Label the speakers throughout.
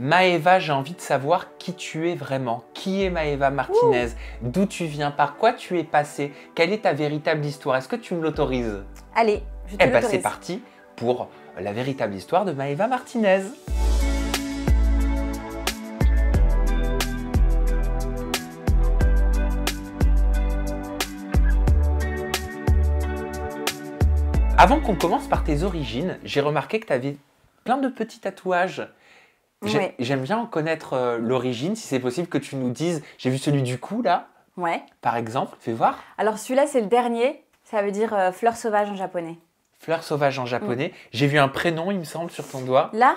Speaker 1: Maëva, j'ai envie de savoir qui tu es vraiment. Qui est Maëva Martinez? D'où tu viens? Par quoi tu es passée? Quelle est ta véritable histoire? Est-ce que tu me l'autorises?
Speaker 2: Allez, je te l'autorise.
Speaker 1: C'est parti pour la véritable histoire de Maëva Martinez. Avant qu'on commence par tes origines, j'ai remarqué que tu avais plein de petits tatouages.
Speaker 2: Ouais.
Speaker 1: J'aime bien en connaître l'origine, si c'est possible que tu nous dises. J'ai vu celui du cou là,
Speaker 2: Ouais.
Speaker 1: par exemple. Fais voir.
Speaker 2: Alors celui-là, c'est le dernier. Ça veut dire fleur sauvage en japonais.
Speaker 1: Fleur sauvage en japonais. J'ai vu un prénom, il me semble, sur ton doigt.
Speaker 2: Là,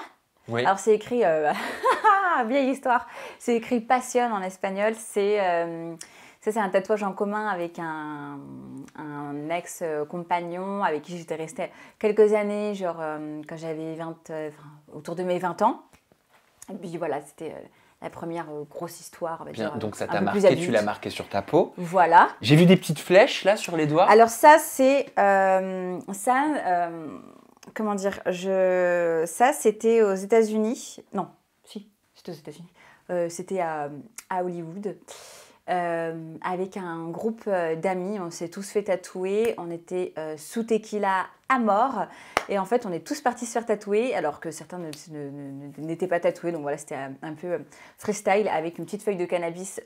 Speaker 1: Oui.
Speaker 2: alors c'est écrit, vieille histoire, c'est écrit passion en espagnol. C'est un tatouage en commun avec un ex-compagnon avec qui j'étais restée quelques années, genre quand j'avais autour de mes 20 ans. Et puis voilà, c'était la première grosse histoire. On va
Speaker 1: Bien,
Speaker 2: dire,
Speaker 1: donc ça
Speaker 2: un
Speaker 1: t'a
Speaker 2: peu plus
Speaker 1: marqué,
Speaker 2: adulte.
Speaker 1: tu l'as marqué sur ta peau.
Speaker 2: Voilà.
Speaker 1: J'ai vu des petites flèches là sur les doigts.
Speaker 2: Alors ça, c'est... comment dire ça, c'était aux États-Unis. Non, si, c'était aux États-Unis. C'était à Hollywood. Avec un groupe d'amis, on s'est tous fait tatouer. On était sous tequila à mort. Et en fait, on est tous partis se faire tatouer, alors que certains n'étaient pas tatoués. Donc voilà, c'était un peu freestyle avec une petite feuille de cannabis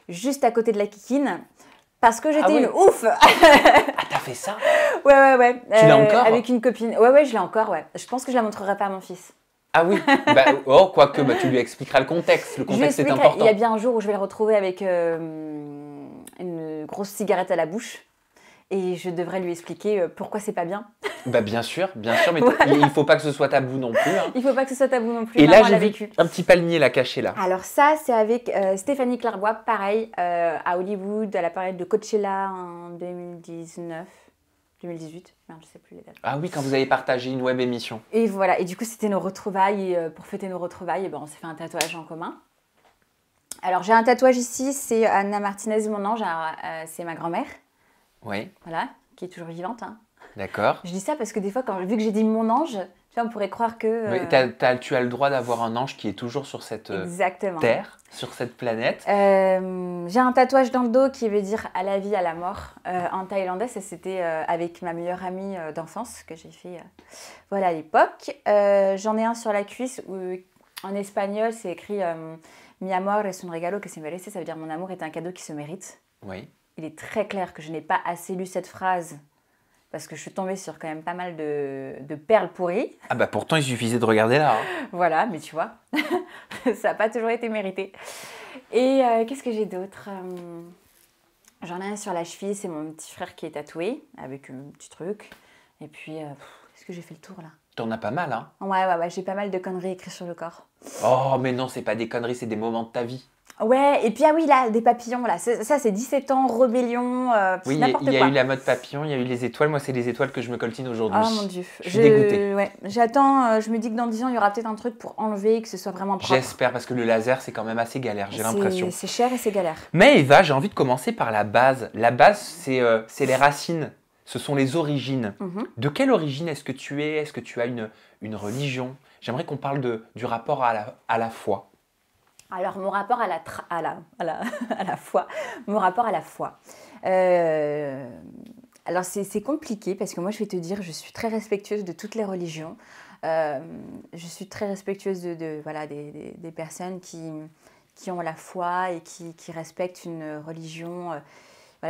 Speaker 2: juste à côté de la kikine. Parce que j'étais une ouf.
Speaker 1: Ah, t'as fait ça?
Speaker 2: Ouais.
Speaker 1: Tu l'as encore?
Speaker 2: Avec une copine. Ouais, je l'ai encore, ouais. Je pense que je la montrerai pas à mon fils.
Speaker 1: Ah oui, quoique, tu lui expliqueras le contexte. Le contexte est important.
Speaker 2: Il y a bien un jour où je vais le retrouver avec une grosse cigarette à la bouche. Et je devrais lui expliquer pourquoi c'est pas bien.
Speaker 1: Bien sûr, mais
Speaker 2: Voilà.
Speaker 1: il faut pas que ce soit tabou non plus. Hein.
Speaker 2: Il faut pas que ce soit tabou non plus.
Speaker 1: Et là,
Speaker 2: Maman
Speaker 1: j'ai
Speaker 2: l'a
Speaker 1: vu
Speaker 2: vécu.
Speaker 1: un petit palmier là caché là.
Speaker 2: Alors ça, c'est avec Stéphanie Clairbois, pareil, à Hollywood, à la période de Coachella en 2019. 2018, merde, je sais plus les dates.
Speaker 1: Ah oui, quand vous avez partagé une web émission.
Speaker 2: Et voilà, et du coup c'était nos retrouvailles, et pour fêter nos retrouvailles, on s'est fait un tatouage en commun. Alors j'ai un tatouage ici, c'est Anna Martinez, mon ange, c'est ma grand-mère.
Speaker 1: Oui.
Speaker 2: Voilà, qui est toujours vivante. Hein.
Speaker 1: D'accord.
Speaker 2: Je dis ça parce que des fois, vu que j'ai dit mon ange, tu vois, on pourrait croire que...
Speaker 1: Oui, tu as le droit d'avoir un ange qui est toujours sur cette terre, sur cette planète.
Speaker 2: J'ai un tatouage dans le dos qui veut dire à la vie, à la mort en thaïlandais. Ça, c'était avec ma meilleure amie d'enfance que j'ai fait voilà, à l'époque. J'en ai un sur la cuisse où en espagnol, c'est écrit Mi amor es un regalo que se merece. Ça veut dire mon amour est un cadeau qui se mérite.
Speaker 1: Oui.
Speaker 2: Il est très clair que je n'ai pas assez lu cette phrase parce que je suis tombée sur quand même pas mal de perles pourries.
Speaker 1: Ah pourtant, il suffisait de regarder là. Hein.
Speaker 2: Voilà, mais tu vois, ça n'a pas toujours été mérité. Et qu'est-ce que j'ai d'autre J'en ai un sur la cheville, c'est mon petit frère qui est tatoué avec un petit truc. Et puis, est-ce que j'ai fait le tour là?
Speaker 1: T'en as pas mal, hein?
Speaker 2: Ouais, j'ai pas mal de conneries écrites sur le corps.
Speaker 1: Oh, mais non, c'est pas des conneries, c'est des moments de ta vie.
Speaker 2: Ouais, et puis ah oui, là, des papillons, là. Ça, c'est 17 ans, rébellion,
Speaker 1: oui,
Speaker 2: n'importe quoi.
Speaker 1: Il y a eu la mode papillon, il y a eu les étoiles. Moi, c'est les étoiles que je me coltine aujourd'hui.
Speaker 2: Oh mon Dieu.
Speaker 1: Je suis dégoûtée.
Speaker 2: Ouais, j'attends, je me dis que dans 10 ans, il y aura peut-être un truc pour enlever, que ce soit vraiment propre.
Speaker 1: J'espère, parce que le laser, c'est quand même assez galère, j'ai l'impression.
Speaker 2: C'est cher et c'est galère.
Speaker 1: Mais Eva, j'ai envie de commencer par la base. La base, c'est les racines. Ce sont les origines. De quelle origine est-ce que tu es? Est-ce que tu as une religion? J'aimerais qu'on parle du rapport à la foi.
Speaker 2: Alors, mon rapport à la foi. Mon rapport à la foi. Alors, c'est compliqué parce que moi, je vais te dire, je suis très respectueuse de toutes les religions. Je suis très respectueuse des personnes qui ont la foi et qui respectent une religion,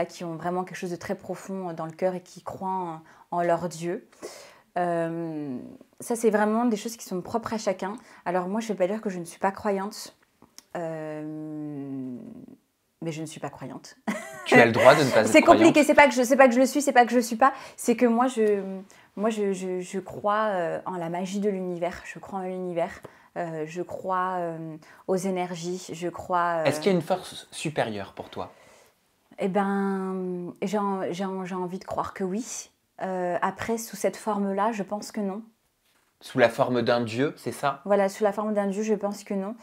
Speaker 2: qui ont vraiment quelque chose de très profond dans le cœur et qui croient en leur Dieu. Ça, c'est vraiment des choses qui sont propres à chacun. Alors, moi, je ne vais pas dire que je ne suis pas croyante. Mais je ne suis pas croyante.
Speaker 1: Tu as le droit de ne pas être croyante.
Speaker 2: C'est compliqué, c'est pas que je le suis, c'est pas que je le suis pas. C'est que moi, je crois en la magie de l'univers. Je crois en l'univers. Je crois aux énergies. Je crois.
Speaker 1: Est-ce qu'il y a une force supérieure pour toi?
Speaker 2: Eh ben, j'ai envie de croire que oui. Après, sous cette forme-là, je pense que non.
Speaker 1: Sous la forme d'un dieu, c'est ça?
Speaker 2: Voilà, sous la forme d'un dieu, je pense que non.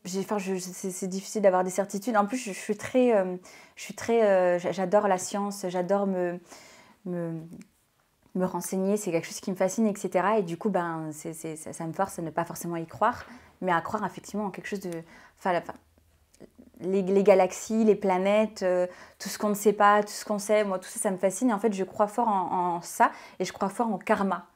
Speaker 2: C'est difficile d'avoir des certitudes. En plus, j'adore la science, j'adore me me renseigner, c'est quelque chose qui me fascine, etc. Et du coup, ben, ça me force à ne pas forcément y croire, mais à croire effectivement en quelque chose de... Enfin, les galaxies, les planètes, tout ce qu'on ne sait pas, tout ce qu'on sait, moi, tout ça, ça me fascine. Et en fait, je crois fort en ça, et je crois fort en karma.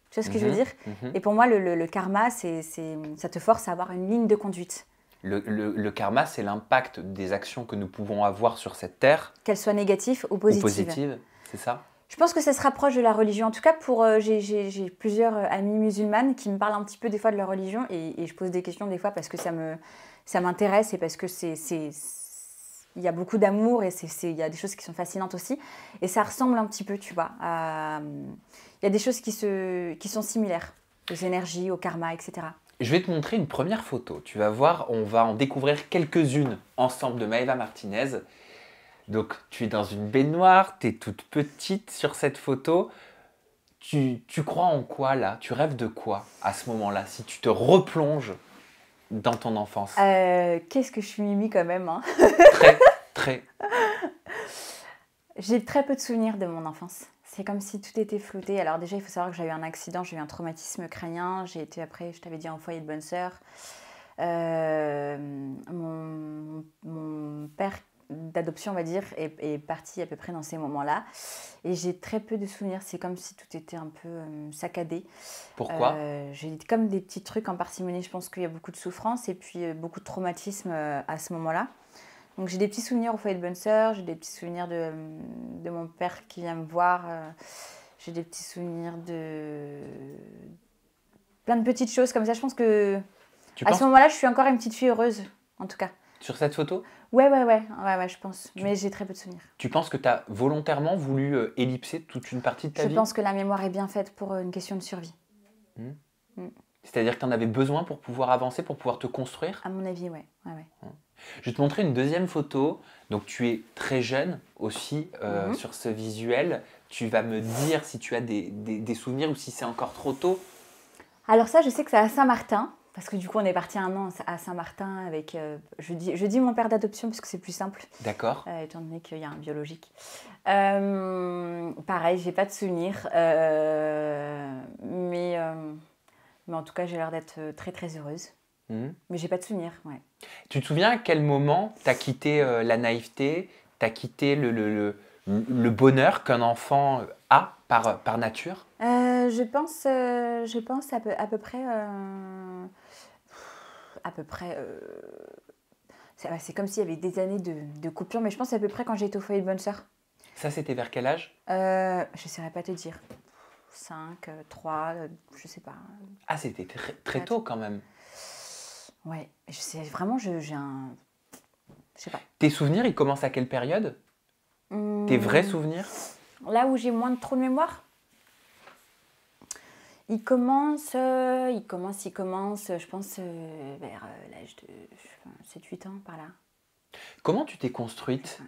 Speaker 2: Tu vois ce que je veux dire? Et pour moi, le karma, ça te force à avoir une ligne de conduite.
Speaker 1: Le karma, c'est l'impact des actions que nous pouvons avoir sur cette terre.
Speaker 2: Qu'elles soient négatives ou
Speaker 1: Ou
Speaker 2: positives.
Speaker 1: positives, c'est ça?
Speaker 2: Je pense que ça se rapproche de la religion. En tout cas, j'ai plusieurs amies musulmanes qui me parlent un petit peu des fois de leur religion et je pose des questions des fois parce que ça m'intéresse et parce que il y a beaucoup d'amour et il y a des choses qui sont fascinantes aussi. Et ça ressemble un petit peu, tu vois. Il y a des choses qui sont similaires aux énergies, au karma, etc.
Speaker 1: Je vais te montrer une première photo. Tu vas voir, on va en découvrir quelques-unes ensemble de Maëva Martinez. Donc, tu es dans une baignoire, tu es toute petite sur cette photo. Tu crois en quoi là? Tu rêves de quoi à ce moment-là, si tu te replonges dans ton enfance?
Speaker 2: Qu'est-ce que je suis mimi quand même, hein.
Speaker 1: Très, très.
Speaker 2: J'ai très peu de souvenirs de mon enfance. C'est comme si tout était flouté. Alors déjà, il faut savoir que j'ai eu un accident, j'ai eu un traumatisme crânien. J'ai été après, je t'avais dit, en foyer de bonne sœur. Mon père d'adoption, on va dire, est parti à peu près dans ces moments-là. Et j'ai très peu de souvenirs. C'est comme si tout était un peu saccadé.
Speaker 1: Pourquoi?
Speaker 2: J'ai comme des petits trucs en parcimonie. Je pense qu'il y a beaucoup de souffrance et puis beaucoup de traumatisme à ce moment-là. Donc j'ai des petits souvenirs au foyer de bonne sœur, j'ai des petits souvenirs de mon père qui vient me voir, j'ai des petits souvenirs de plein de petites choses comme ça. Je pense que ce moment-là, je suis encore une petite fille heureuse, en tout cas.
Speaker 1: Sur cette photo?
Speaker 2: Ouais, je pense. Mais j'ai très peu de souvenirs.
Speaker 1: Tu penses que tu as volontairement voulu ellipser toute une partie de ta vie?
Speaker 2: Je pense que la mémoire est bien faite pour une question de survie.
Speaker 1: C'est-à-dire que tu en avais besoin pour pouvoir avancer, pour pouvoir te construire?
Speaker 2: À mon avis, ouais.
Speaker 1: Je vais te montrer une deuxième photo. Donc tu es très jeune aussi sur ce visuel. Tu vas me dire si tu as des souvenirs ou si c'est encore trop tôt.
Speaker 2: Alors ça, je sais que c'est à Saint-Martin. Parce que du coup, on est parti un an à Saint-Martin avec... je dis mon père d'adoption parce que c'est plus simple.
Speaker 1: D'accord.
Speaker 2: Étant donné qu'il y a un biologique. Pareil, j'ai pas de souvenirs. Mais en tout cas, j'ai l'air d'être très très heureuse. Mais j'ai pas de souvenirs, ouais.
Speaker 1: Tu te souviens à quel moment tu as quitté la naïveté, tu as quitté le bonheur qu'un enfant a par nature?
Speaker 2: Je pense à peu près... c'est comme s'il y avait des années de coupure, mais je pense à peu près quand j'étais au foyer de bonne sœur.
Speaker 1: Ça, c'était vers quel âge?
Speaker 2: Je ne saurais pas te dire. 5, 3, je sais pas.
Speaker 1: Ah, c'était très tôt quand même.
Speaker 2: Ouais, je sais vraiment, j'ai un... Je sais pas.
Speaker 1: Tes souvenirs, ils commencent à quelle période? Tes vrais souvenirs?
Speaker 2: Là où j'ai moins trop de mémoire. Il commence, je pense, vers l'âge de 7-8 ans, par là.
Speaker 1: Comment tu t'es construite,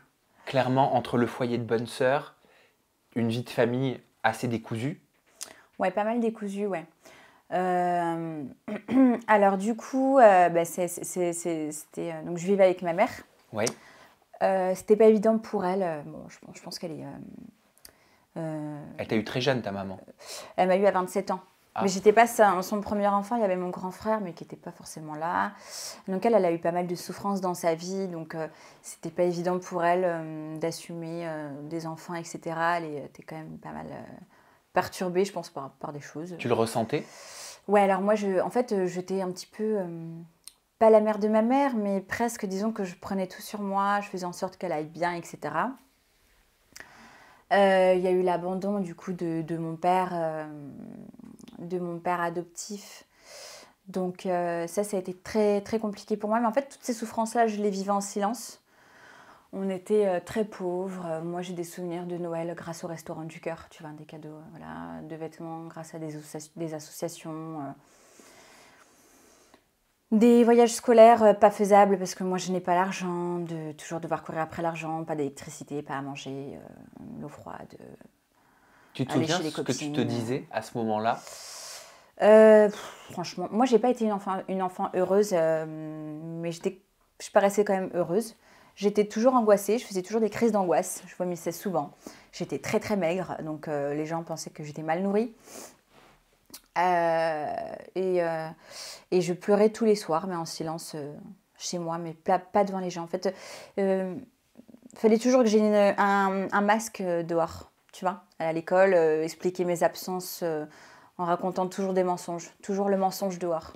Speaker 1: clairement, entre le foyer de bonne sœur, une vie de famille assez décousue?
Speaker 2: Ouais, pas mal décousue, ouais. Alors du coup, c'était donc je vivais avec ma mère.
Speaker 1: Ouais.
Speaker 2: C'était pas évident pour elle. Bon, je pense qu'elle est...
Speaker 1: Elle t'a eu très jeune, ta maman?
Speaker 2: Elle m'a eu à 27 ans. Ah. Mais j'étais pas son premier enfant, il y avait mon grand frère, mais qui n'était pas forcément là. Donc elle a eu pas mal de souffrances dans sa vie, donc c'était pas évident pour elle d'assumer des enfants, etc. Elle était quand même pas mal perturbée, je pense, par des choses.
Speaker 1: Tu le ressentais?
Speaker 2: Ouais, alors moi, j'étais un petit peu... pas la mère de ma mère, mais presque, disons que je prenais tout sur moi, je faisais en sorte qu'elle aille bien, etc. Il y a eu l'abandon, du coup, de mon père adoptif. Donc ça a été très, très compliqué pour moi. Mais en fait, toutes ces souffrances-là, je les vivais en silence. On était très pauvres. Moi, j'ai des souvenirs de Noël grâce au Restaurant du Cœur, tu vois, des cadeaux, voilà, de vêtements grâce à des associations. Des voyages scolaires pas faisables parce que moi, je n'ai pas l'argent, de toujours devoir courir après l'argent, pas d'électricité, pas à manger, l'eau froide.
Speaker 1: Tu te souviens ce que tu te disais à ce moment-là?
Speaker 2: Franchement, moi, j'ai pas été une enfant heureuse, mais je paraissais quand même heureuse. J'étais toujours angoissée, je faisais toujours des crises d'angoisse, je vomissais souvent. J'étais très très maigre, donc les gens pensaient que j'étais mal nourrie. Et je pleurais tous les soirs, mais en silence chez moi, mais pas devant les gens. En fait, fallait toujours que j'ai un masque dehors, tu vois, à l'école, expliquer mes absences en racontant toujours des mensonges, toujours le mensonge dehors.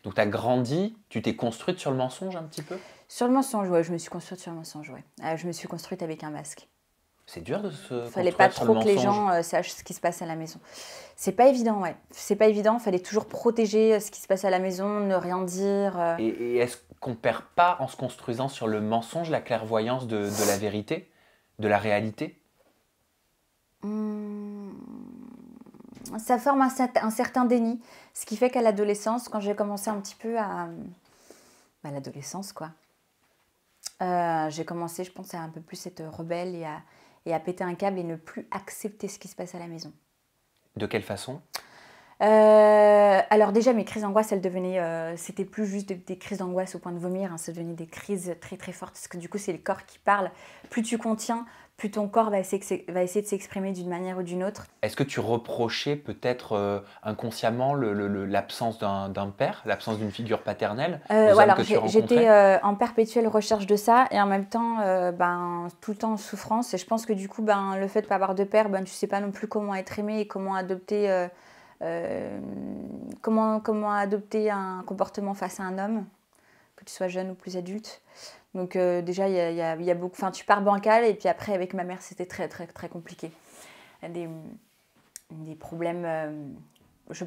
Speaker 1: Donc tu as grandi, tu t'es construite sur le mensonge un petit peu?
Speaker 2: Sur le mensonge, ouais, je me suis construite sur le mensonge, ouais. Je me suis construite avec un masque.
Speaker 1: C'est dur de se
Speaker 2: Fallait pas
Speaker 1: construire sur le
Speaker 2: trop que les
Speaker 1: mensonge.
Speaker 2: gens sachent ce qui se passe à la maison. C'est pas évident, ouais. C'est pas évident, fallait toujours protéger ce qui se passe à la maison, ne rien dire.
Speaker 1: Et est-ce qu'on perd pas en se construisant sur le mensonge la clairvoyance de la vérité, de la réalité?
Speaker 2: Ça forme un certain déni. Ce qui fait qu'à l'adolescence, quand j'ai commencé un petit peu à... l'adolescence, quoi. J'ai commencé, je pense, à un peu plus être rebelle et à péter un câble et ne plus accepter ce qui se passe à la maison.
Speaker 1: De quelle façon?
Speaker 2: Alors déjà, mes crises d'angoisse, elles devenaient... c'était plus juste des crises d'angoisse au point de vomir, hein, ça devenait des crises très très fortes, parce que du coup, c'est le corps qui parle. Plus tu contiens, plus ton corps va essayer de s'exprimer d'une manière ou d'une autre.
Speaker 1: Est-ce que tu reprochais peut-être inconsciemment l'absence d'un père, l'absence d'une figure paternelle aux hommes
Speaker 2: Alors
Speaker 1: que tu rencontrais?
Speaker 2: j'étais en perpétuelle recherche de ça et en même temps tout le temps en souffrance. Et je pense que du coup, le fait de ne pas avoir de père, tu ne sais pas non plus comment être aimé et comment adopter, comment adopter un comportement face à un homme, que tu sois jeune ou plus adulte. Donc déjà, il y a beaucoup... Enfin, tu pars bancal et puis après, avec ma mère, c'était très, très, très compliqué. Des problèmes... je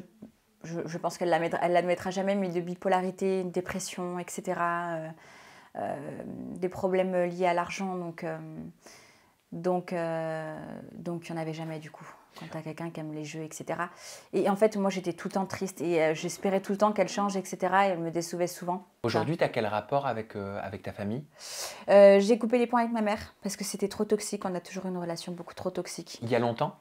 Speaker 2: pense qu'elle l'admettra jamais, mais de bipolarité, une dépression, etc. Des problèmes liés à l'argent. Donc, il n'y en avait jamais du coup. Quand tu as quelqu'un qui aime les jeux, etc. Et en fait, moi, j'étais tout le temps triste et j'espérais tout le temps qu'elle change, etc. Et elle me décevait souvent.
Speaker 1: Aujourd'hui, tu as quel rapport avec ta famille?
Speaker 2: J'ai coupé les ponts avec ma mère parce que c'était trop toxique. On a toujours une relation beaucoup trop toxique.
Speaker 1: Il y a longtemps?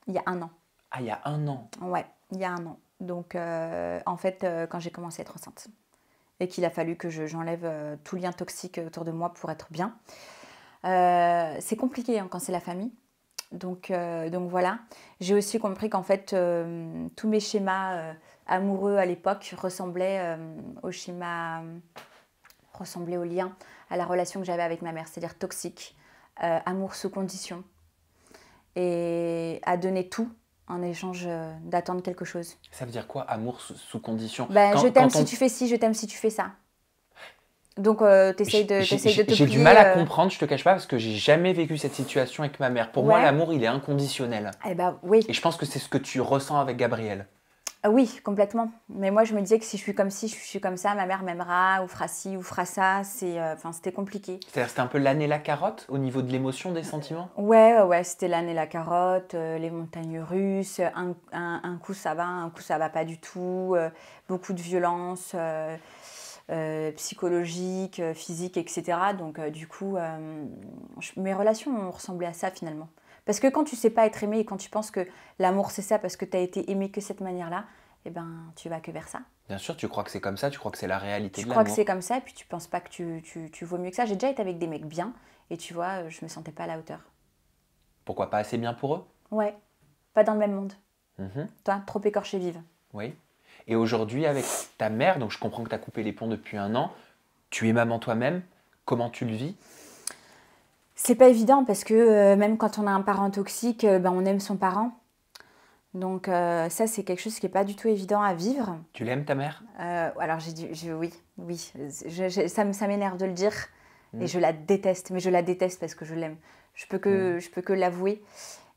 Speaker 2: Il y a 1 an.
Speaker 1: Ah, il y a 1 an.
Speaker 2: Ouais, il y a 1 an. Donc, en fait, quand j'ai commencé à être enceinte et qu'il a fallu que j'enlève tout lien toxique autour de moi pour être bien. C'est compliqué quand c'est la famille. Donc voilà. J'ai aussi compris qu'en fait, tous mes schémas amoureux à l'époque ressemblaient au lien, à la relation que j'avais avec ma mère, c'est-à-dire toxique, amour sous condition, et à donner tout en échange d'attendre quelque chose.
Speaker 1: Ça veut dire quoi, amour sous condition?
Speaker 2: Je t'aime si tu fais ci, je t'aime si tu fais ça. Donc, t'essayes de te plier.
Speaker 1: J'ai du mal à comprendre, je te cache pas, parce que j'ai jamais vécu cette situation avec ma mère. Pour moi, l'amour, il est inconditionnel.
Speaker 2: Eh oui.
Speaker 1: Et je pense que c'est ce que tu ressens avec Gabriel.
Speaker 2: Oui, complètement. Mais moi, je me disais que si je suis comme ci, je suis comme ça, ma mère m'aimera, ou fera ci, ou fera ça. C'était compliqué.
Speaker 1: C'est-à-dire c'était un peu l'âne et la carotte au niveau de l'émotion, des sentiments?
Speaker 2: Ouais, c'était l'âne et la carotte, les montagnes russes. Un coup, ça va, un coup, ça va pas du tout. Beaucoup de violence psychologique, physique, etc. Donc, du coup, mes relations ont ressemblé à ça, finalement. Parce que quand tu sais pas être aimé et quand tu penses que l'amour c'est ça parce que tu as été aimé que cette manière-là, eh ben tu vas que vers ça.
Speaker 1: Bien sûr, tu crois que c'est comme ça, tu crois que c'est la réalité de l'amour.
Speaker 2: Tu crois que c'est comme ça et puis tu penses pas que tu vaux mieux que ça. J'ai déjà été avec des mecs bien et tu vois, je me sentais pas à la hauteur.
Speaker 1: Pourquoi pas assez bien pour eux?
Speaker 2: Ouais, pas dans le même monde. Toi, trop écorché vive.
Speaker 1: Oui. Et aujourd'hui, avec ta mère, donc je comprends que tu as coupé les ponts depuis 1 an, tu es maman toi-même, comment tu le vis?
Speaker 2: C'est pas évident parce que même quand on a un parent toxique, on aime son parent. Donc ça, c'est quelque chose qui n'est pas du tout évident à vivre.
Speaker 1: Tu l'aimes ta mère?
Speaker 2: Alors oui. Ça m'énerve de le dire et je la déteste. Mais je la déteste parce que je l'aime. Je peux que l'avouer.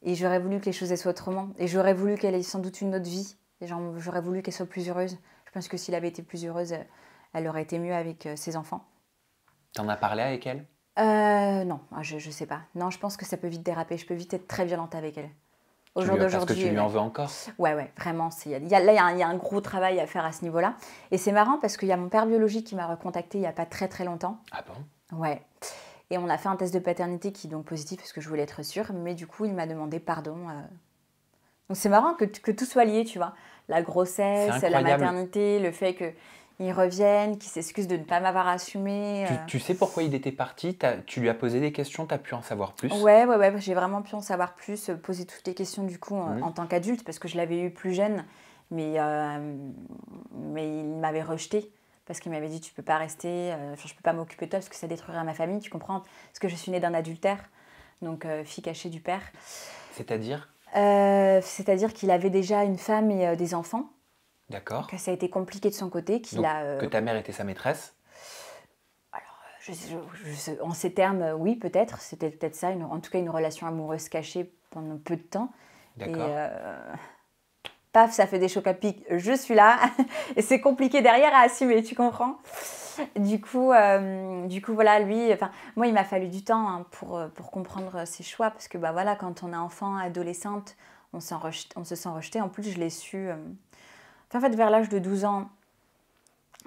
Speaker 2: Et j'aurais voulu que les choses soient autrement. Et j'aurais voulu qu'elle ait sans doute une autre vie. Et j'aurais voulu qu'elle soit plus heureuse. Je pense que s'il avait été plus heureuse, elle aurait été mieux avec ses enfants.
Speaker 1: T'en as parlé avec elle?
Speaker 2: Non, je sais pas. Non, je pense que ça peut vite déraper. Je peux vite être très violente avec elle. Au jour
Speaker 1: d'aujourd'hui. Parce que tu lui en veux encore?
Speaker 2: Ouais, vraiment. Il y a un gros travail à faire à ce niveau-là. Et c'est marrant parce qu'il y a mon père biologique qui m'a recontacté il n'y a pas très très longtemps.
Speaker 1: Ah bon?
Speaker 2: Ouais. Et on a fait un test de paternité qui est donc positif parce que je voulais être sûre. Mais du coup, il m'a demandé pardon. Donc c'est marrant que tout soit lié, tu vois. La grossesse, la maternité, le fait ils reviennent, qu'ils s'excusent de ne pas m'avoir assumé.
Speaker 1: Tu sais pourquoi il était parti? Tu lui as posé des questions, tu as pu en savoir plus?
Speaker 2: Ouais, j'ai vraiment pu en savoir plus, poser toutes les questions du coup en tant qu'adulte, parce que je l'avais eu plus jeune, mais il m'avait rejetée, parce qu'il m'avait dit tu peux pas rester, je peux pas m'occuper de toi parce que ça détruirait ma famille, tu comprends? Parce que je suis née d'un adultère, donc fille cachée du père.
Speaker 1: C'est-à-dire?
Speaker 2: C'est-à-dire qu'il avait déjà une femme et des enfants.
Speaker 1: D'accord.
Speaker 2: Que ça a été compliqué de son côté,
Speaker 1: que ta mère était sa maîtresse?
Speaker 2: En ces termes, oui, peut-être. C'était peut-être ça, en tout cas une relation amoureuse cachée pendant peu de temps.
Speaker 1: D'accord.
Speaker 2: Et paf, ça fait des chocs à pic. Je suis là et c'est compliqué derrière à assumer, tu comprends? Du coup, voilà, lui, moi, il m'a fallu du temps hein, pour comprendre ses choix parce que voilà, quand on est enfant, adolescente, on se sent rejeté. En plus, je l'ai su. En fait, vers l'âge de 12 ans,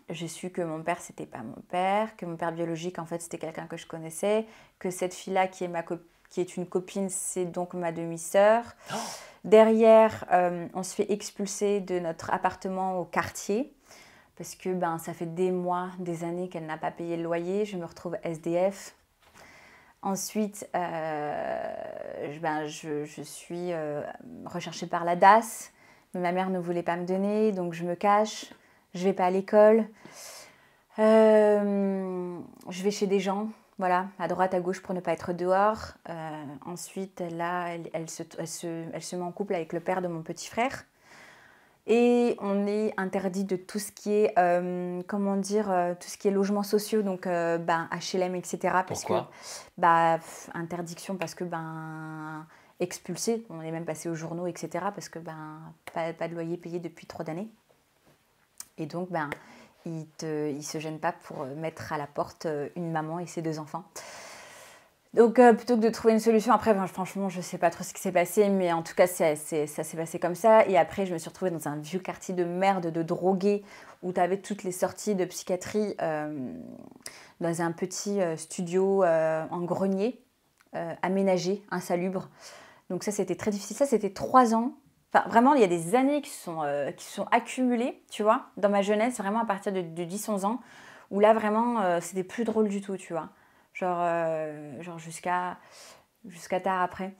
Speaker 2: j'ai su que mon père, c'était pas mon père, que mon père biologique, en fait, c'était quelqu'un que je connaissais, que cette fille-là, qui est une copine, c'est donc ma demi-sœur. Oh. Derrière, on se fait expulser de notre appartement au quartier, parce que ça fait des mois, des années qu'elle n'a pas payé le loyer. Je me retrouve SDF. Ensuite, je suis recherchée par la DAS. Mais ma mère ne voulait pas me donner, donc je me cache. Je ne vais pas à l'école. Je vais chez des gens, voilà, à droite, à gauche pour ne pas être dehors. Ensuite, là, elle se met en couple avec le père de mon petit frère. Et on est interdit de tout ce qui est, tout ce qui est logements sociaux, donc HLM, etc.
Speaker 1: Pourquoi?
Speaker 2: Interdiction parce que, expulsé, on est même passé aux journaux, etc. Parce que, pas de loyer payé depuis trop d'années. Et donc, il se gêne pas pour mettre à la porte une maman et ses 2 enfants. Donc, plutôt que de trouver une solution, après, franchement, je ne sais pas trop ce qui s'est passé, mais en tout cas, ça s'est passé comme ça. Et après, je me suis retrouvée dans un vieux quartier de merde, de drogués, où tu avais toutes les sorties de psychiatrie dans un petit studio en grenier, aménagé, insalubre. Donc ça, c'était très difficile. Ça, c'était 3 ans. Enfin, vraiment, il y a des années qui sont accumulées, tu vois, dans ma jeunesse, vraiment à partir de 10-11 ans, où là, vraiment, c'était plus drôle du tout, tu vois. Genre jusqu'à tard après.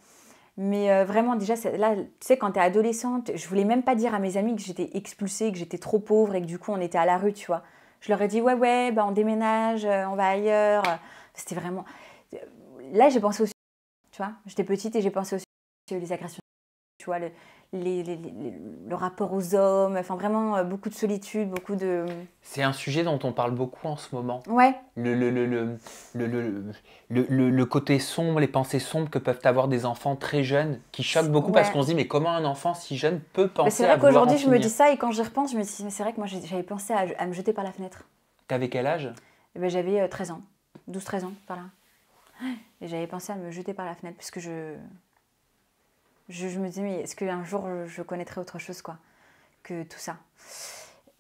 Speaker 2: Mais vraiment, déjà, là, tu sais, quand t'es adolescente, je voulais même pas dire à mes amis que j'étais expulsée, que j'étais trop pauvre et que du coup, on était à la rue, tu vois. Je leur ai dit, ouais, on déménage, on va ailleurs. C'était vraiment... Là, j'ai pensé aussi, tu vois. J'étais petite et j'ai pensé aussi aux agressions, tu vois, le rapport aux hommes, enfin vraiment beaucoup de solitude, beaucoup de...
Speaker 1: C'est un sujet dont on parle beaucoup en ce moment.
Speaker 2: Ouais.
Speaker 1: Le côté sombre, les pensées sombres que peuvent avoir des enfants très jeunes, qui choquent beaucoup parce qu'on se dit mais comment un enfant si jeune peut penser à vouloir en finir?
Speaker 2: C'est vrai qu'aujourd'hui je me dis ça et quand j'y repense, je me dis mais c'est vrai que moi j'avais pensé à me jeter par la fenêtre.
Speaker 1: T'avais quel âge?
Speaker 2: J'avais 13 ans, 12-13 ans par là. Et j'avais pensé à me jeter par la fenêtre parce que je me disais, mais est-ce qu'un jour je connaîtrai autre chose quoi, que tout ça?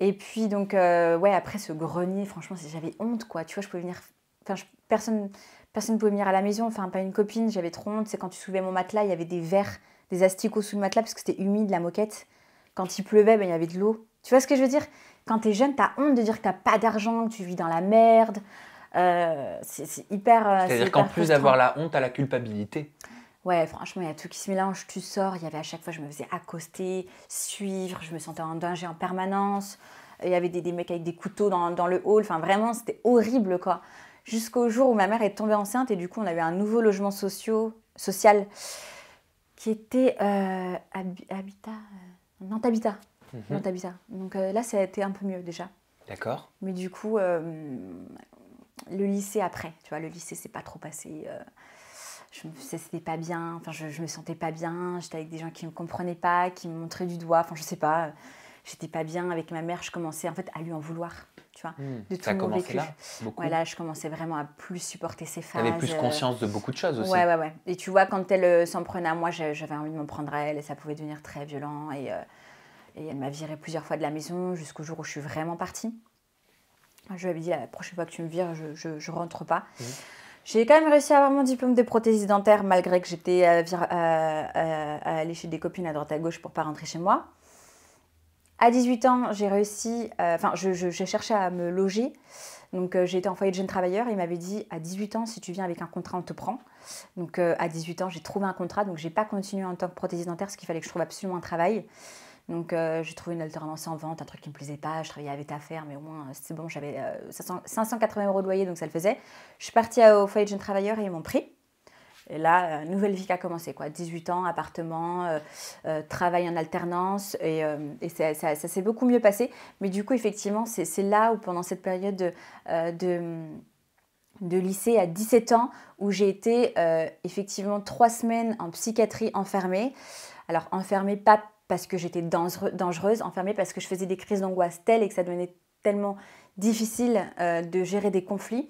Speaker 2: Et puis donc, après ce grenier, franchement, j'avais honte quoi. Tu vois, je pouvais venir. Enfin, personne ne pouvait venir à la maison, enfin, pas une copine, j'avais trop honte. C'est quand tu soulevais mon matelas, il y avait des verres, des asticots sous le matelas parce que c'était humide, la moquette. Quand il pleuvait, il y avait de l'eau. Tu vois ce que je veux dire? Quand t'es jeune, t'as honte de dire que t'as pas d'argent, que tu vis dans la merde. C'est hyper.
Speaker 1: C'est-à-dire qu'en plus d'avoir la honte, t'as la culpabilité.
Speaker 2: Ouais, franchement, il y a tout qui se mélange. Tu sors, il y avait à chaque fois, je me faisais accoster, suivre, je me sentais en danger en permanence. Il y avait des mecs avec des couteaux dans le hall. Enfin, vraiment, c'était horrible, quoi. Jusqu'au jour où ma mère est tombée enceinte et du coup, on avait un nouveau logement social qui était Habitat. Nantahabitat. Nantahabitat. Donc là, ça a été un peu mieux déjà.
Speaker 1: D'accord.
Speaker 2: Mais du coup, le lycée après, tu vois, le lycée, c'est pas trop passé. C'était pas bien, enfin je me sentais pas bien, j'étais avec des gens qui me comprenaient pas, qui me montraient du doigt, enfin je sais pas, j'étais pas bien avec ma mère, je commençais en fait à lui en vouloir, tu vois, de tout mon vécu.
Speaker 1: Là, beaucoup.
Speaker 2: Ouais, là je commençais vraiment à plus supporter ces phases.
Speaker 1: Elle avait plus conscience de beaucoup de choses aussi.
Speaker 2: Ouais. Et tu vois, quand elle s'en prenait à moi, j'avais envie de m'en prendre à elle et ça pouvait devenir très violent et elle m'a virée plusieurs fois de la maison jusqu'au jour où je suis vraiment partie. Je lui avais dit la prochaine fois que tu me vires, je rentre pas. J'ai quand même réussi à avoir mon diplôme de prothésiste dentaire malgré que j'étais à aller chez des copines à droite à gauche pour pas rentrer chez moi. À 18 ans, j'ai réussi, j'ai cherché à me loger. Donc, j'ai été en foyer de jeunes travailleurs. Il m'avait dit, à 18 ans, si tu viens avec un contrat, on te prend. Donc, à 18 ans, j'ai trouvé un contrat. Donc, je n'ai pas continué en tant que prothésiste dentaire parce qu'il fallait que je trouve absolument un travail. Donc, j'ai trouvé une alternance en vente, un truc qui ne me plaisait pas. Je travaillais avec à faire, mais au moins, c'est bon, j'avais 580 € de loyer, donc ça le faisait. Je suis partie au foyer de jeunes travailleurs et ils m'ont pris. Et là, nouvelle vie qui a commencé, quoi. 18 ans, appartement, travail en alternance. Et ça s'est beaucoup mieux passé. Mais du coup, effectivement, c'est là où, pendant cette période de lycée à 17 ans, où j'ai été effectivement 3 semaines en psychiatrie enfermée. Alors, enfermée pas parce que j'étais dangereuse, enfermée parce que je faisais des crises d'angoisse telles et que ça devenait tellement difficile de gérer des conflits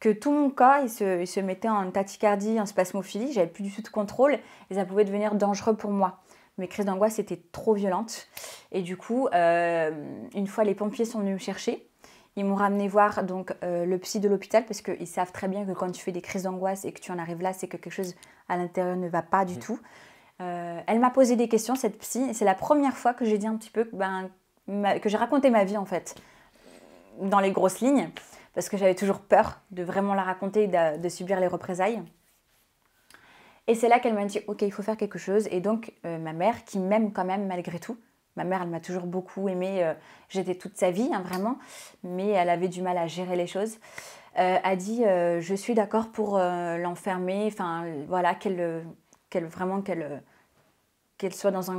Speaker 2: que tout mon corps, il se mettait en tachycardie, en spasmophilie, j'avais plus du tout de contrôle et ça pouvait devenir dangereux pour moi. Mes crises d'angoisse étaient trop violentes et du coup, une fois les pompiers sont venus me chercher, ils m'ont ramené voir donc, le psy de l'hôpital parce qu'ils savent très bien que quand tu fais des crises d'angoisse et que tu en arrives là, c'est que quelque chose à l'intérieur ne va pas du tout. Elle m'a posé des questions, cette psy, et c'est la première fois que j'ai dit un petit peu que j'ai raconté ma vie en fait, dans les grosses lignes. Parce que j'avais toujours peur de vraiment la raconter et de subir les représailles. Et c'est là qu'elle m'a dit, ok, il faut faire quelque chose. Et donc, ma mère, qui m'aime quand même malgré tout, ma mère, elle m'a toujours beaucoup aimée, j'étais toute sa vie, hein, vraiment, mais elle avait du mal à gérer les choses, a dit, je suis d'accord pour l'enfermer, enfin, voilà, qu'elle soit dans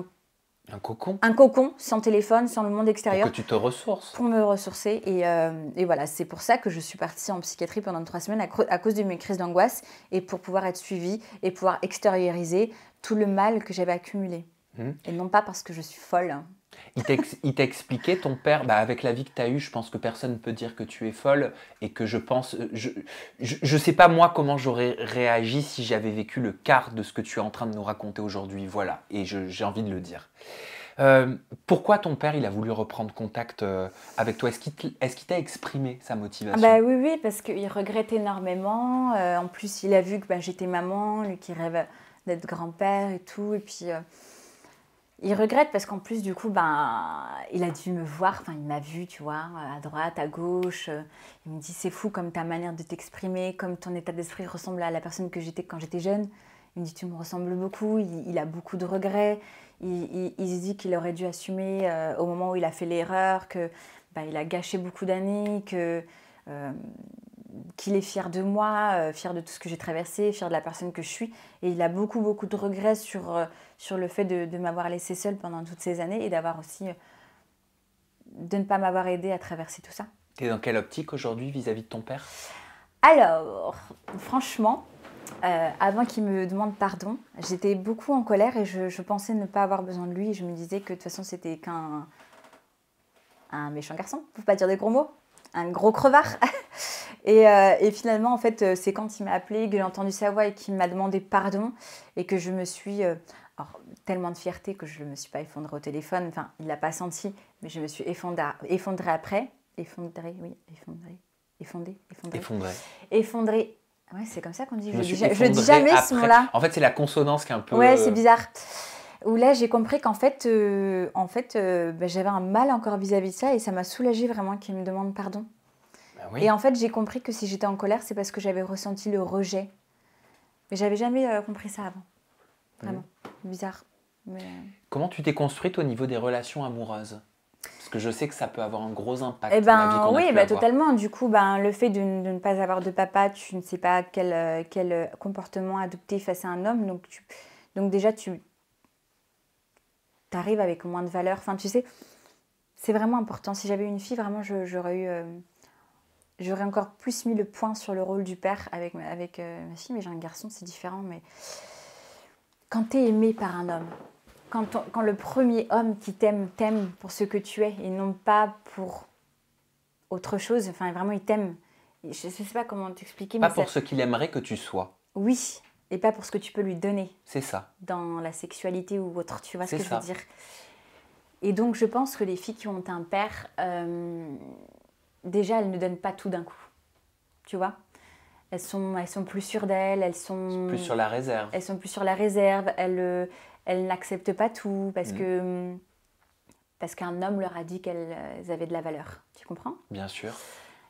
Speaker 1: Un cocon.
Speaker 2: Un cocon, sans téléphone, sans le monde extérieur.
Speaker 1: Pour que tu te ressources.
Speaker 2: Pour me ressourcer. Et voilà, c'est pour ça que je suis partie en psychiatrie pendant 3 semaines à cause de mes crises d'angoisse et pour pouvoir être suivie et pouvoir extérioriser tout le mal que j'avais accumulé. Et non pas parce que je suis folle.
Speaker 1: Il t'a expliqué, ton père, avec la vie que tu as eue, je pense que personne ne peut dire que tu es folle et que je pense... Je sais pas moi comment j'aurais réagi si j'avais vécu le quart de ce que tu es en train de nous raconter aujourd'hui. Voilà, et j'ai envie de le dire. Pourquoi ton père, il a voulu reprendre contact avec toi? Est-ce qu'il t'a exprimé sa motivation?
Speaker 2: Oui, parce qu'il regrette énormément. En plus, il a vu que j'étais maman, lui qui rêve d'être grand-père et tout. Et puis... il regrette parce qu'en plus, du coup, il a dû me voir, enfin, il m'a vu, tu vois, à droite, à gauche. Il me dit, c'est fou comme ta manière de t'exprimer, comme ton état d'esprit ressemble à la personne que j'étais quand j'étais jeune. Il me dit, tu me ressembles beaucoup. Il a beaucoup de regrets. Il se dit qu'il aurait dû assumer au moment où il a fait l'erreur, qu'il a gâché beaucoup d'années, qu'il est fier de moi, fier de tout ce que j'ai traversé, fier de la personne que je suis. Et il a beaucoup, beaucoup de regrets sur le fait de m'avoir laissée seule pendant toutes ces années et d'avoir aussi... de ne pas m'avoir aidée à traverser tout ça.
Speaker 1: T'es dans quelle optique aujourd'hui vis-à-vis de ton père?
Speaker 2: Alors, franchement, avant qu'il me demande pardon, j'étais beaucoup en colère et je pensais ne pas avoir besoin de lui. Et je me disais que de toute façon, c'était qu'un méchant garçon, pour pas dire des gros mots, un gros crevard. Et finalement, en fait, c'est quand il m'a appelée, que j'ai entendu sa voix et qu'il m'a demandé pardon et que je me suis... tellement de fierté que je ne me suis pas effondrée au téléphone. Enfin, il ne l'a pas senti, mais je me suis effondrée après. Effondrée. Ouais, c'est comme ça qu'on dit. Je le dis jamais
Speaker 1: après.
Speaker 2: Ce mot-là.
Speaker 1: En fait, c'est la consonance qui est un peu...
Speaker 2: Ouais, c'est bizarre. Où là, j'ai compris qu'en fait, j'avais un mal encore vis-à-vis de ça et ça m'a soulagée vraiment qu'il me demande pardon.
Speaker 1: Oui.
Speaker 2: Et en fait, j'ai compris que si j'étais en colère, c'est parce que j'avais ressenti le rejet. Mais j'avais jamais compris ça avant. Vraiment. Bizarre. Mais...
Speaker 1: Comment tu t'es construite au niveau des relations amoureuses? Parce que je sais que ça peut avoir un gros impact dans la vie qu'on a pu avoir.
Speaker 2: Totalement. Du coup, le fait de ne pas avoir de papa, tu ne sais pas quel comportement adopter face à un homme. Donc déjà, tu arrives avec moins de valeur. Enfin, tu sais, c'est vraiment important. Si j'avais une fille, vraiment, j'aurais encore plus mis le point sur le rôle du père avec ma fille. Mais j'ai un garçon, c'est différent. Mais quand tu es aimé par un homme, quand le premier homme qui t'aime pour ce que tu es et non pas pour autre chose, enfin vraiment il t'aime. Je ne sais pas comment t'expliquer.
Speaker 1: Pas pour ce qu'il aimerait que tu sois.
Speaker 2: Oui, et pas pour ce que tu peux lui donner.
Speaker 1: C'est ça.
Speaker 2: Dans la sexualité ou autre, tu vois ce que
Speaker 1: ça.
Speaker 2: Je veux dire. Et donc je pense que les filles qui ont un père, déjà elles ne donnent pas tout d'un coup, tu vois. Elles sont plus sûres d'elles, elles sont...
Speaker 1: Plus sur la réserve.
Speaker 2: Elles sont plus sur la réserve, elles n'acceptent pas tout parce parce qu'un homme leur a dit qu'elles avaient de la valeur. Tu comprends?
Speaker 1: Bien sûr.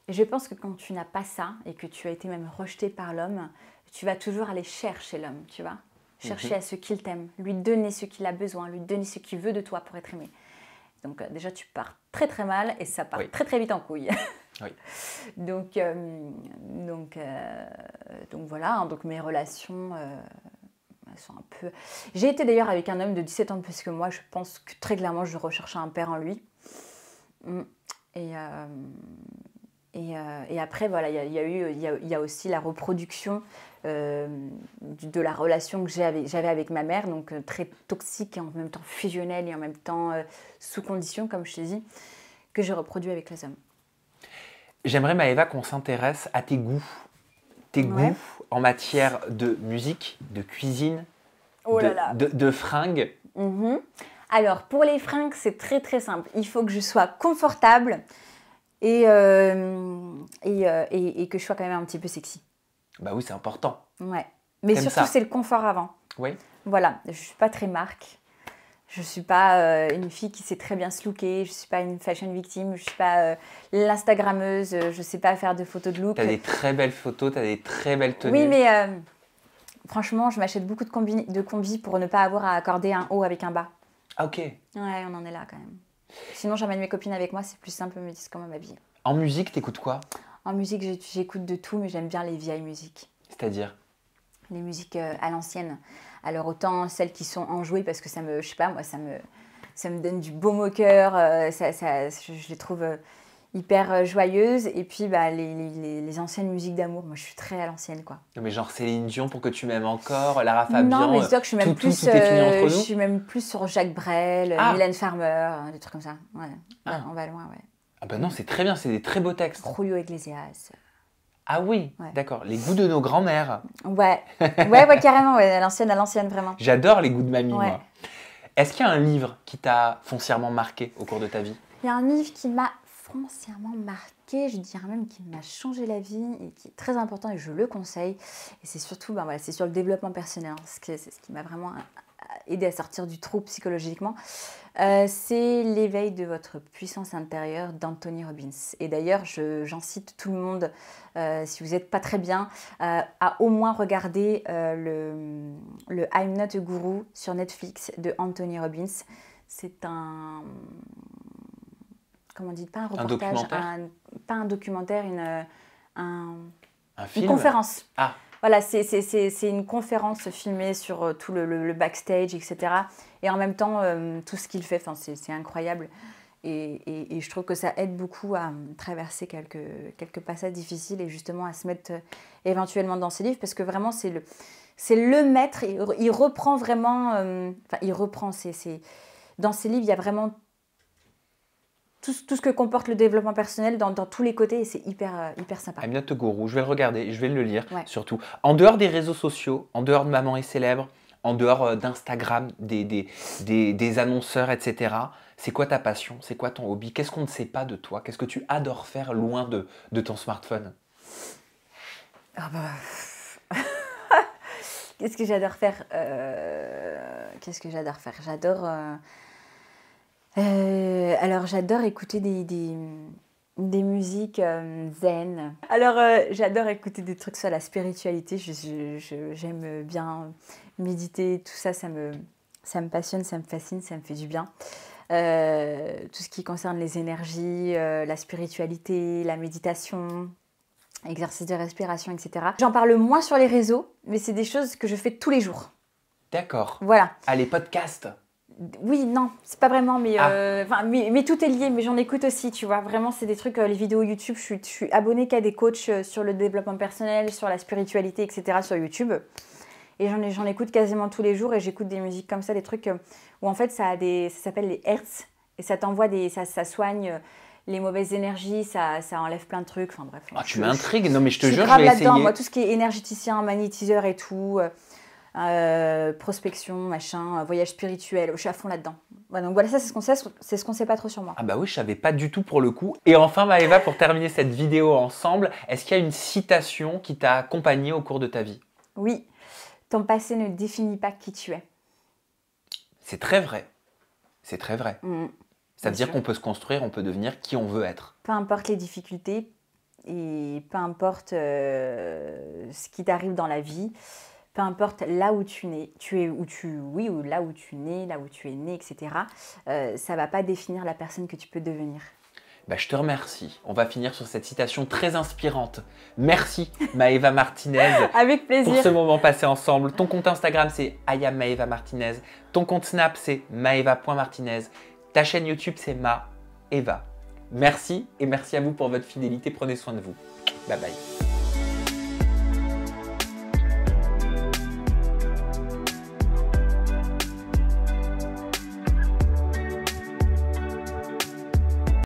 Speaker 2: Et je pense que quand tu n'as pas ça et que tu as été même rejeté par l'homme, tu vas toujours aller chercher l'homme, tu vois? Chercher à ce qu'il t'aime, lui donner ce qu'il a besoin, lui donner ce qu'il veut de toi pour être aimé. Donc déjà, tu pars très très mal et ça part très très vite en couille.
Speaker 1: Oui.
Speaker 2: donc voilà, hein, donc mes relations elles sont un peu... J'ai été d'ailleurs avec un homme de 17 ans de plus que moi, je pense que très clairement je recherchais un père en lui. Et après, voilà, il y a aussi la reproduction de la relation que j'avais avec ma mère, donc très toxique et en même temps fusionnelle et en même temps sous condition, comme je te dis, que j'ai reproduit avec les hommes.
Speaker 1: J'aimerais, Maëva, qu'on s'intéresse à tes goûts. Tes goûts en matière de musique, de cuisine, de fringues.
Speaker 2: Alors, pour les fringues, c'est très très simple. Il faut que je sois confortable et que je sois quand même un petit peu sexy.
Speaker 1: Bah oui, c'est important.
Speaker 2: Ouais. Mais surtout, c'est le confort avant.
Speaker 1: Oui.
Speaker 2: Voilà, je ne suis pas très marque. Je ne suis pas une fille qui sait très bien se looker. Je ne suis pas une fashion victime. Je ne suis pas l'instagrammeuse. Je ne sais pas faire de photos de look.
Speaker 1: Tu as des très belles photos, tu as des très belles tenues.
Speaker 2: Oui, mais franchement, je m'achète beaucoup de combis pour ne pas avoir à accorder un haut avec un bas.
Speaker 1: Ah, ok.
Speaker 2: Ouais, on en est là quand même. Sinon, j'emmène mes copines avec moi. C'est plus simple, elles me disent comment m'habiller.
Speaker 1: En musique, t'écoutes quoi?
Speaker 2: En musique, j'écoute de tout, mais j'aime bien les vieilles musiques.
Speaker 1: C'est-à-dire?
Speaker 2: Les musiques à l'ancienne. Alors autant celles qui sont enjouées parce que ça me, je sais pas moi, ça me donne du baume au cœur, je les trouve hyper joyeuses. Et puis bah, les anciennes musiques d'amour, moi je suis très à l'ancienne quoi.
Speaker 1: Non mais genre Céline Dion pour que tu m'aimes encore, Lara Fabian,
Speaker 2: non mais dis-toi que je suis même
Speaker 1: tout est fini entre nous.
Speaker 2: Je suis même plus sur Jacques Brel, Mylène Farmer, des trucs comme ça. Ouais. On va loin, ouais.
Speaker 1: Ah bah non, c'est très bien, c'est des très beaux textes.
Speaker 2: Julio Iglesias.
Speaker 1: Ah oui, d'accord, les goûts de nos grands-mères.
Speaker 2: Ouais, carrément, à l'ancienne, vraiment.
Speaker 1: J'adore les goûts de mamie, moi. Est-ce qu'il y a un livre qui t'a foncièrement marqué au cours de ta vie?
Speaker 2: Il y a un livre qui m'a foncièrement marqué, je dirais même qui m'a changé la vie et qui est très important et je le conseille. Et c'est surtout, c'est sur le développement personnel, c'est ce qui m'a vraiment aidé à sortir du trou psychologiquement. C'est l'éveil de votre puissance intérieure d'Anthony Robbins. Et d'ailleurs, j'incite tout le monde, si vous n'êtes pas très bien, à au moins regarder le I'm Not a Guru sur Netflix de Anthony Robbins. C'est un... Comment on dit? Pas un reportage, pas un documentaire,
Speaker 1: film?
Speaker 2: Une conférence.
Speaker 1: Ah.
Speaker 2: Voilà, c'est une conférence filmée sur tout le backstage, etc. Et en même temps, tout ce qu'il fait, c'est incroyable. Et je trouve que ça aide beaucoup à traverser quelques passages difficiles et justement à se mettre éventuellement dans ses livres parce que vraiment, c'est le maître. Il reprend vraiment... dans ses livres, il y a vraiment tout ce que comporte le développement personnel dans tous les côtés et c'est hyper sympa.
Speaker 1: I'm Not a Guru, je vais le regarder, je vais le lire surtout. En dehors des réseaux sociaux, en dehors de Maman est célèbre, en dehors d'Instagram, des annonceurs, etc. C'est quoi ta passion? C'est quoi ton hobby? Qu'est-ce qu'on ne sait pas de toi? Qu'est-ce que tu adores faire loin de ton smartphone?
Speaker 2: Qu'est-ce que j'adore faire? Alors j'adore écouter des musiques zen. Alors j'adore écouter des trucs sur la spiritualité. J'aime bien méditer, tout ça, ça me passionne, ça me fascine, ça me fait du bien. Tout ce qui concerne les énergies, la spiritualité, la méditation, exercice de respiration, etc. J'en parle moins sur les réseaux, mais c'est des choses que je fais tous les jours.
Speaker 1: D'accord.
Speaker 2: Voilà.
Speaker 1: Ah, les podcasts?
Speaker 2: Oui, non, c'est pas vraiment, mais tout est lié, mais j'en écoute aussi, tu vois. Vraiment, c'est des trucs, les vidéos YouTube, je suis abonnée qu'à des coachs sur le développement personnel, sur la spiritualité, etc. sur YouTube. Et j'en écoute quasiment tous les jours et j'écoute des musiques comme ça, des trucs où en fait ça s'appelle les hertz et ça t'envoie ça soigne les mauvaises énergies, ça enlève plein de trucs, enfin bref.
Speaker 1: Tu m'intrigues, non mais je te jure,
Speaker 2: je vais essayer.
Speaker 1: Moi,
Speaker 2: tout ce qui est énergéticien, magnétiseur et tout... prospection, machin, voyage spirituel, je suis à fond là-dedans. Donc voilà, ça c'est ce qu'on sait pas trop sur moi.
Speaker 1: Ah bah oui, je savais pas du tout pour le coup. Et enfin Maëva, pour terminer cette vidéo ensemble, est-ce qu'il y a une citation qui t'a accompagnée au cours de ta vie?
Speaker 2: Oui, ton passé ne définit pas qui tu es.
Speaker 1: C'est très vrai. C'est très vrai. Ça veut dire qu'on peut se construire, on peut devenir qui on veut être.
Speaker 2: Peu importe les difficultés et peu importe ce qui t'arrive dans la vie, peu importe là où tu nais, ou là où tu nais, là où tu es né, etc. Ça va pas définir la personne que tu peux devenir.
Speaker 1: Bah, je te remercie. On va finir sur cette citation très inspirante. Merci Maëva Martinez.
Speaker 2: Avec plaisir.
Speaker 1: Pour ce moment passé ensemble. Ton compte Instagram c'est @maeva martinez. Ton compte Snap c'est maeva.martinez. Ta chaîne YouTube c'est Maeva. Merci et merci à vous pour votre fidélité. Prenez soin de vous. Bye bye.